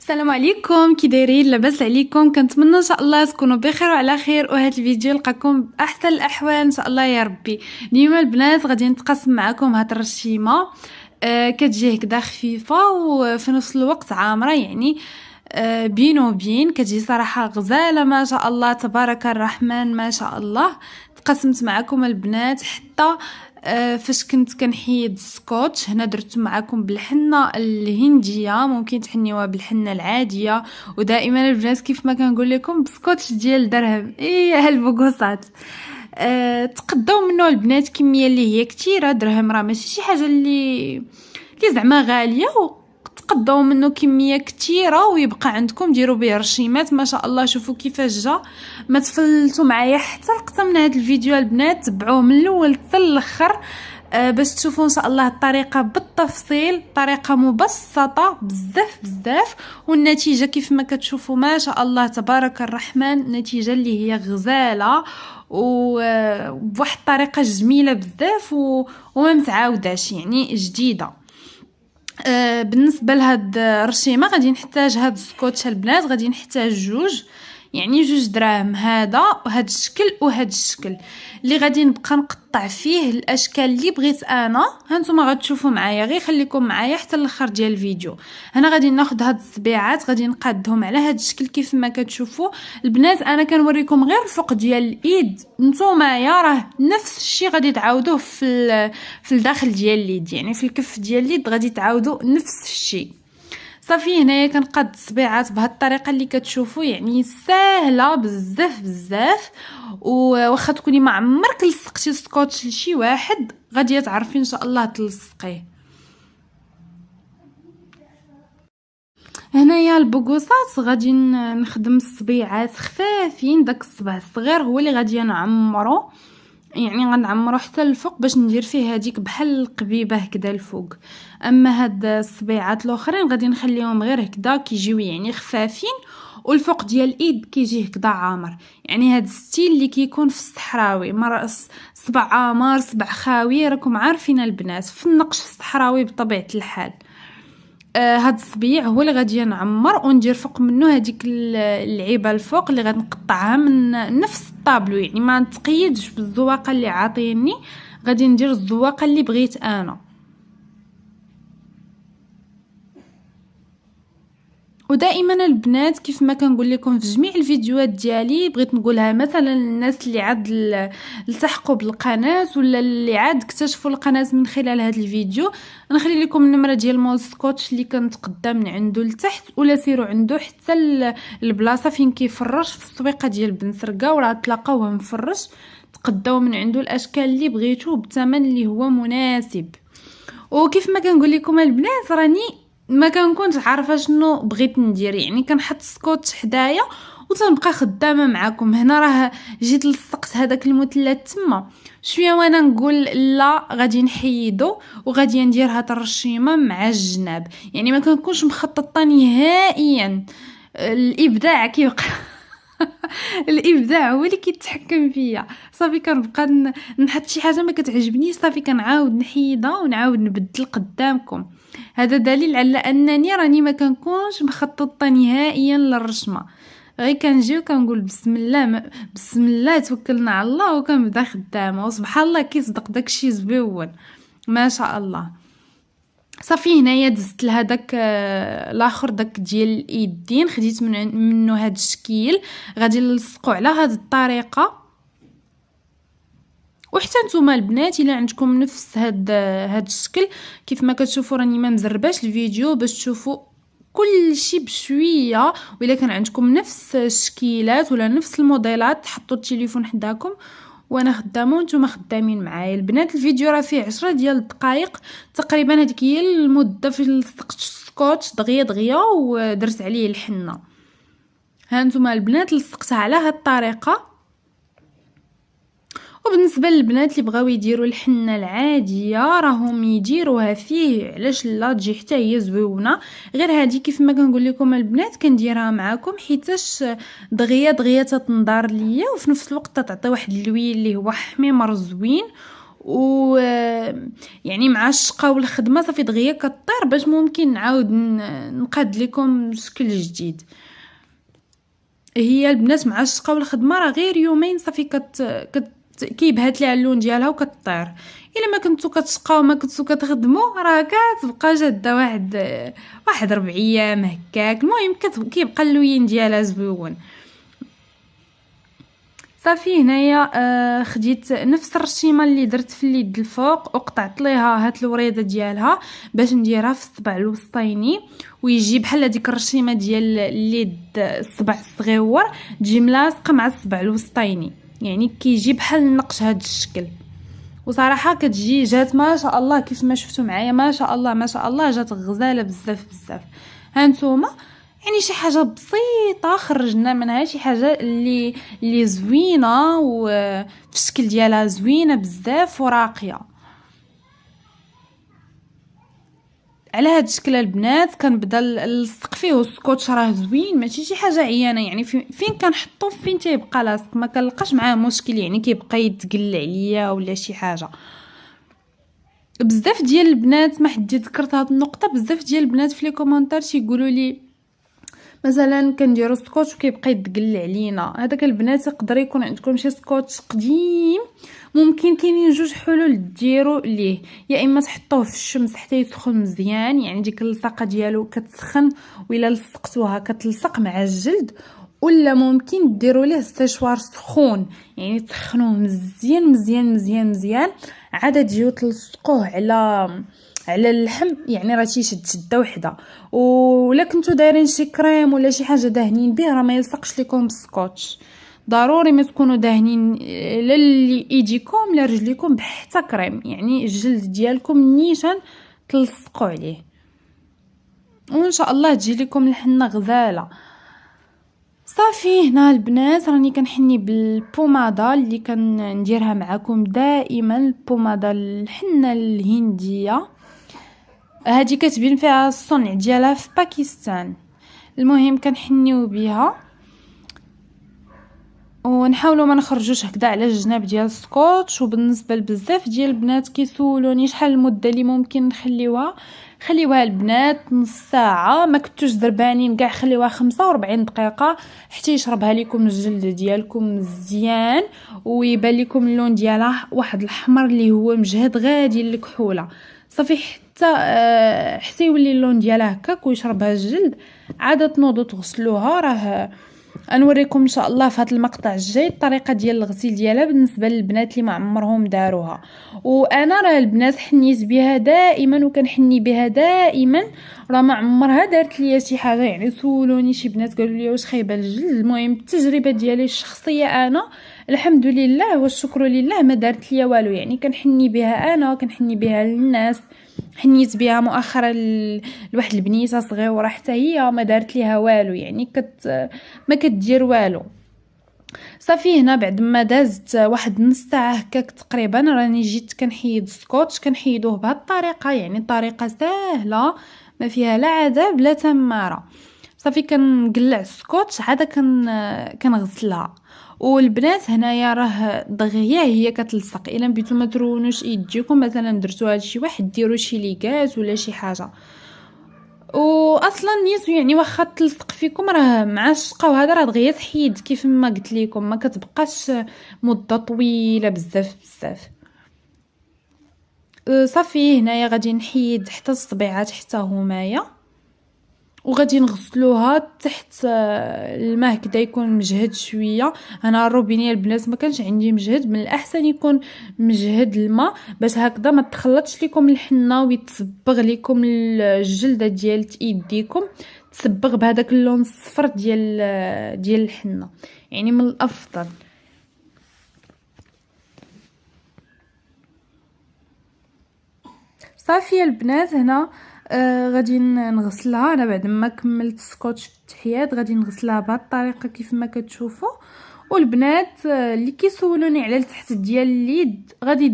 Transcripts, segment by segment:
السلام عليكم، كي دايرين؟ لاباس عليكم؟ كنتمنى ان شاء الله تكونوا بخير وعلى خير، وهذا الفيديو لقاكم باحسن الاحوال ان شاء الله يا ربي. اليوم البنات غادي نتقاسم معكم هاد الرشيمه كتجي هكذا خفيفه وفي نفس الوقت عامره، يعني بين وبين كتجي صراحه غزاله ما شاء الله تبارك الرحمن ما شاء الله. تقسمت معكم البنات حتى فاش كنت كنحيد السكوتش. هنا درت معكم بالحنه الهنديه، ممكن تحنيوها بالحنه العاديه، ودائما البنات كيف ما كنقول لكم بسكوتش ديال درهم. ايه هالبوكوصات تقداو منه البنات كميه اللي هي كتيره. درهم راه ماشي شي حاجه اللي زعما غاليه، تقداو منه كميه كتيره ويبقى عندكم ديروا به رشيمات ما شاء الله. شوفوا كيفاش جا، ما تفلتوا معايا حتى لقطه من هذا الفيديو البنات، تبعوه من الاول حتى الاخر باش تشوفوا ان شاء الله الطريقه بالتفصيل، طريقه مبسطه بزاف بزاف، والنتيجه كيف ما كتشوفوا ما شاء الله تبارك الرحمن، نتيجه اللي هي غزاله وبواحد الطريقه جميله بزاف وما متعاوداش، يعني جديده. بالنسبه لهاد الرشيمه غادي نحتاج هاد السكوتش البنات، غادي نحتاج جوج، يعني 2 دراهم، هذا وهاد الشكل وهاد الشكل اللي غادي نبقى نقطع فيه الاشكال اللي بغيت انا. هانتوما غتشوفوا معايا، غير خليكم معايا حتى الاخر ديال الفيديو. هنا غادي ناخذ هاد الصبيعات، غادي نقادهم على هاد الشكل كيف ما كتشوفوا البنات. انا كنوريكم غير الفوق ديال الايد، نتوما يا راه نفس الشيء غادي تعاودوه في الداخل ديال اليد، يعني في الكف ديال اليد غادي تعاودوا نفس الشيء. صافي هنايا كنقاد الصبيعات بهاد الطريقه اللي كتشوفوا، يعني ساهله بزاف بزاف. وواخا تكوني ما عمرك لصقتي السكوتش لشي واحد غادي تعرفي ان شاء الله تلصقيه. هنايا البوكوصات غادي نخدم الصبيعات خفافين، داك الصبع الصغير هو اللي غادي نعمرو، يعني غنعمرو حتى الفوق باش ندير فيه هذيك بحال القبيبه هكذا الفوق. اما هاد الصبيعات الاخرين غادي نخليهم غير هكذا كيجيو يعني خفافين، والفوق ديال الايد كيجي هكذا عامر، يعني هاد الستيل اللي كيكون في الصحراوي، صبع عامر صبع خاوي، راكم عارفين البنات في النقش الصحراوي بطبيعه الحال. هاد الصبيع هو اللي غادي نعمر وندير فوق منه هذيك اللعيبه الفوق اللي غادي نقطعها من نفس الطابلو، يعني ما نتقيدش بالزواقه اللي عاطيني، غادي ندير الزواقه اللي بغيت انا. ودائما البنات كيف ما كنقول لكم في جميع الفيديوهات ديالي، بغيت نقولها مثلا للناس اللي عاد التحقوا بالقناه ولا اللي عاد اكتشفوا القناه من خلال هذا الفيديو، نخلي لكم النمره ديال مول سكوتش اللي كنتقدم من عنده لتحت، ولا سيروا عنده حتى البلاصه فين كيفرش في السويقه ديال بن سرقه، وراه تلاقاوه مفرش، تقداو من عنده الاشكال اللي بغيتو بالثمن اللي هو مناسب. وكيف ما كنقول لكم البنات راني ما كنكونش عارفه شنو بغيت ندير، يعني كنحط السكوتش حدايا وتنبقى خدامه معكم. هنا راه جيت لصقت هذاك المثلث تما شويه وانا نقول لا غادي نحيدو وغادي ندير هاد الرشيمه مع الجناب، يعني ما كنكونش مخططه نهائيا. الابداع كيبقى الابداع هو اللي كيتحكم فيا. صافي كنبقى نحط شي حاجه ما كتعجبنيش، صافي كنعاود نحيدها ونعاود نبدل قدامكم. هذا دليل على انني راني ما كنكونش مخططه نهائيا للرشمه، غير كنجي وكنقول بسم الله بسم الله توكلنا على الله وكنبدا خدامه، وسبحان الله كيصدق داكشي زويون ما شاء الله. صافي هنايا دزت لهداك الاخر داك ديال الايدين، خديت منه هاد الشكل غادي نلصقو على هاد الطريقه. وحتى نتوما البنات الا عندكم نفس هاد الشكل كيف ما كتشوفوا راني ما مزرباش الفيديو باش تشوفوا كل شيء بشويه، وإلا كان عندكم نفس الشكيلات ولا نفس الموديلات حطوا التليفون حداكم وانا خدامه وانتم خدامين معايا البنات. الفيديو راه فيه 10 ديال الدقائق تقريبا، هذيك هي المده في لصقت السكوتش دغيا ودرت عليه الحنه. ها نتوما البنات لصقتها على هاد الطريقه. وبالنسبه للبنات اللي بغاو يديروا الحنه العاديه راهم يديروها فيه، علاش لا تجي حتى هي زويونه. غير هذه كيف ما كنقول لكم البنات كنديرها معكم حيتاش دغيا تتنضر ليا، وفي نفس الوقت تعطي واحد اللوين اللي هو حميمر زوين و يعني مع الشقه والخدمه صافي دغيا كطير باش ممكن نعاود نقاد لكم شكل جديد. هي البنات مع الشقه والخدمه راه غير يومين صافي كيبهات ليها اللون ديالها وكطير. الا ما كنتو كتشقاو وما كنتو كتخدموا راه كتبقى جاده واحد 4 ايام هكاك. المهم كيبقى اللوين ديالها زويون. صافي هنايا خديت نفس الرشيمه اللي درت في اليد الفوق وقطعت ليها هاد الوريده ديالها باش نديرها في الصبع الوسطيني ويجي بحال هذيك الرشيمه ديال اليد الصبع الصغيور تجي ملاصقه مع الصبع الوسطيني، يعني كيجي بحال النقش هاد الشكل. وصراحه كتجي جات ما شاء الله كيف ما شفتوا معايا ما شاء الله ما شاء الله جات غزاله بزاف بزاف. هانتوما يعني شي حاجه بسيطه خرجنا منها شي حاجه اللي زوينه وفي الشكل ديالها زوينه بزاف وراقيه. على هاد الشكل البنات كنبدا نلصق فيه السكوتش راه زوين ماشي شي حاجه عيانه، يعني فين كنحطو فين تيبقى لاصق ما كنلقاش معاه مشكل، يعني كيبقى يتقل عليا ولا شي حاجه. بزاف ديال البنات ما حد ذكرت هاد النقطه، بزاف ديال البنات في لي كومونتير تيقولوا لي مثلا كنديروا سكوتش وكيبقى يتقل علينا. هذاك البنات يقدر يكون عندكم شي سكوتش قديم، ممكن كاينين جوج حلول ديروا ليه، يا اما تحطوه في الشمس حتى يسخن مزيان يعني ديك اللصاقه ديالو كتسخن وإلا لصقتوها كتلصق مع الجلد، ولا ممكن ديروا ليه استشوار سخون يعني تسخنوه مزيان مزيان مزيان مزيان عاد تجيو تلصقوه على اللحم، يعني راه تيشد شده وحده. ولا كنتو دايرين شي كريم ولا شي حاجه داهنين به راه ما يلصقش لكم بالسكوتش، ضروري ما تكونوا داهنين لا ايديكم لا رجليكم بحتى كريم، يعني الجلد ديالكم نيشان تلصقوا عليه وان شاء الله تجي لكم الحنه غزاله. صافي هنا البنات راني كنحني بالبوماده اللي كنديرها معكم دائما، البوماده الحنه الهنديه هذه كتبين فيها الصنع ديالها في باكستان. المهم كنحنيو بها ونحاولوا ما نخرجوش هكذا على الجناب ديال السكوتش. وبالنسبه لبزاف ديال البنات كيسولوني شحال المده اللي ممكن خليوها البنات نص ساعه، ما كنتوش دربانين كاع خليوها 45 دقيقه حتى يشربها لكم الجلد ديالكم مزيان ويبان لكم اللون ديالها واحد الاحمر اللي هو مجهد غادي الكحوله. صافي حتى يولي اللون ديالها هكاك ويشربها الجلد عاده تنوضوا تغسلوها. راه انوريكم ان شاء الله في هذا المقطع الجاي الطريقه ديال الغسيل ديالها بالنسبه للبنات اللي ما عمرهم داروها. وانا راه البنات حنيت بها دائما وكنحني بها دائما، راه ما عمرها دارت ليا شي حاجه. يعني سولوني شي بنات قالوا لي واش خايبه الجلد، المهم التجربه ديالي الشخصيه انا الحمد لله والشكر لله ما دارت ليا والو، يعني كنحني بها انا وكنحني بها للناس. حنيت بها مؤخرا لواحد البنيته صغيره حتى هي ما دارت ليها والو، يعني ما كتدير والو. صافي هنا بعد ما دازت واحد نص ساعه هكاك تقريبا راني جيت كنحيد السكوتش. كنحيدوه بهذه الطريقه، يعني طريقه سهله ما فيها لا عذاب لا تماره. صافي كنقلع السكوتش عاد كنغسلها. والبنات هنايا راه دغيا هي كتلصق، الا بغيتو ما ترونوش يديكم مثلا درتوها لشي واحد ديروا شي ليغات ولا شي حاجه. واصلا نيت يعني واخا تلصق فيكم راه مع الشقه وهذا راه دغيا تحيد كيف ما قلت لكم، ما كتبقاش مده طويله بزاف بزاف. صافي هنايا غادي نحيد حتى الصبيعات حتى همايا وغادي نغسلوها تحت الماء كدا يكون مجهد شويه. انا الروبينيه البنات ما كانش عندي مجهد، من الاحسن يكون مجهد الماء باش هكذا ما تخلطش لكم الحنه ويتصبغ لكم الجلده ديال ايديكم تصبغ بهذاك اللون الصفر ديال الحنه، يعني من الافضل. صافي البنات هنا غادي نغسلها. انا بعد ما كملت السكوتش في التحيات غادي نغسلها بهذه الطريقه كيف ما كتشوفوا. والبنات اللي كيسولوني على التحت ديال اليد غادي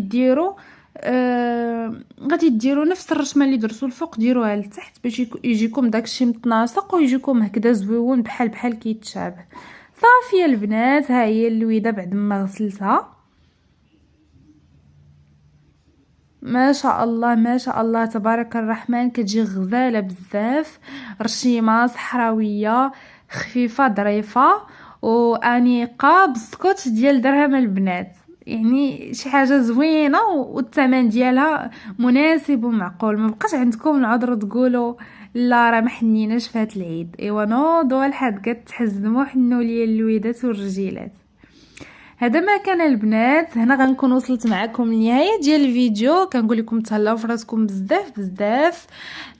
ديروا نفس الرشمه اللي درتو الفوق ديروها لتحت باش يجيكم داكشي متناسق ويجيكم هكذا زويون بحال كيتشابه. صافي البنات ها هي اللويده بعد ما غسلتها. ما شاء الله ما شاء الله تبارك الرحمن، كتجي غزاله بزاف، رشيمه صحراويه خفيفه ظريفه وانيقه بالسكوتش ديال درهم البنات. يعني شي حاجه زوينه والثمن ديالها مناسب ومعقول. ما بقاش عندكم العذر تقولوا لا راه ما حنيناش في هذا العيد. ايوا نوضوا الحد كتحزموا حنوا ليا الوليدات والرجيلات. هذا ما كان البنات، هنا غنكون وصلت معكم لنهايه ديال الفيديو. كنقول لكم تهلاو في راسكم بزاف بزاف،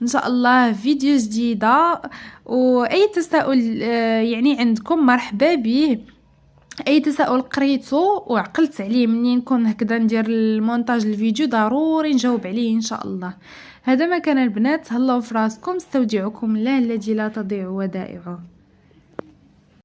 ان شاء الله فيديو جديده. واي تساؤل يعني عندكم مرحبا به. اي تساؤل قريته وعقلت عليه منين نكون هكذا ندير المونتاج الفيديو ضروري نجاوب عليه ان شاء الله. هذا ما كان البنات، تهلاو في راسكم، استودعكم الله الذي لا تضيع ودائعه.